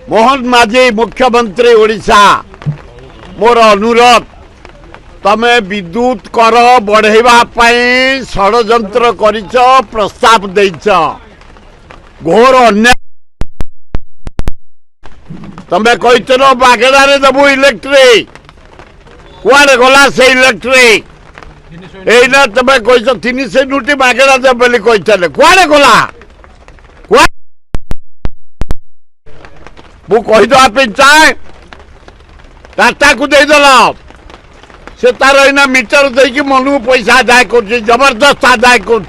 मोहन माझी मुख्यमंत्री ओडिशा मोर अनुरोध तमे विद्युत कर बढ़ेवा षड्यंत्र करिच प्रस्ताव देइच घोर अन्याय तमे कहितन बागेड़ारे देबू इलेक्ट्रिक कुआडे गला से इलेक्ट्रिक एना तमे कहिछ 300 यूनिट बागेड़ा दे बोली कहितले कुआडे गला मु कहीदेवा पे चाहे टाटा को देदेल से तार एना मीटर देकी मनु पैसा आदाय कर जबरदस्त आदाय कर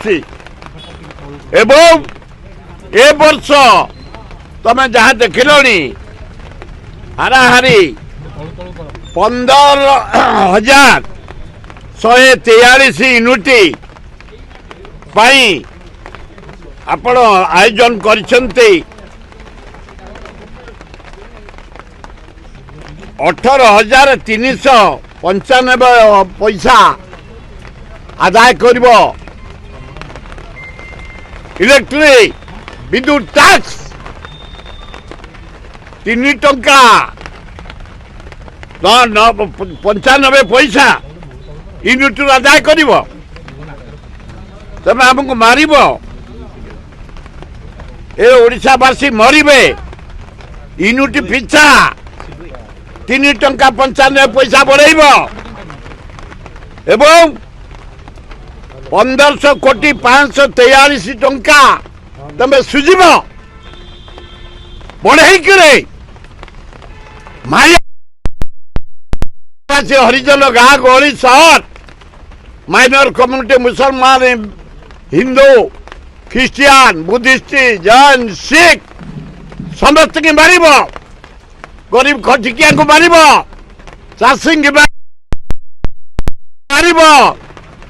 ए वर्ष तमे जहाँ देखिलनी हाराहारी 15,143 यूनिट आपण आयोजन करिसंते 18,395 पैसा आदाय करिब इलेक्ट्रिक विद्युत टैक्स 3 टंका 95 पैसा यूनिट आदाय करिब तमे हमको मारिब ए ओडिशावासी मरिबे यूनिट पिछा 3 टंका 95 पैसा बढ़ेब एवं 15,543 टंका तमे सुझिब बढ़ेक हरिजन गाँ गहली सहर माइनर कम्युनिटी मुसलमान हिंदू ख्रिस्टियान बुद्धिस्ट जैन सिख समस्त की मारिब गरीब खटिकिया को मारिब चाषी की मारिब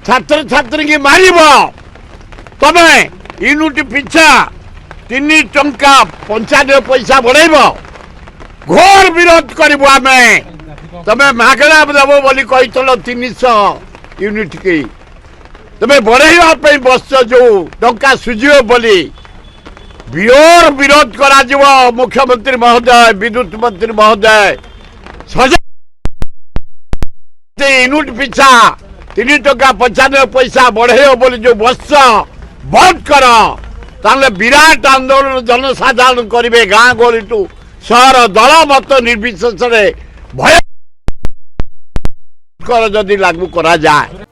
छात्र छात्री की मारिब तमे यूनिट पिछा 3 टंका 95 पैसा बढ़ेब घोर विरोध करिबु आमे तमे मागणा देव बोली कहितल 300 यूनिट की तमे बढ़ेवा पे बस जो टंका सुझियो बोली बियोर विरोध करा जीवो मुख्यमंत्री महोदय विद्युत मंत्री महोदय यूनिट पिछा 3 टंका 95 पैसा बढ़े बोली जो बस बंद कर ताले विराट आंदोलन जनसाधारण करेंगे गाँ गहली टू सहर दल मत निर्विशेष भय जदि लागू करा जाए।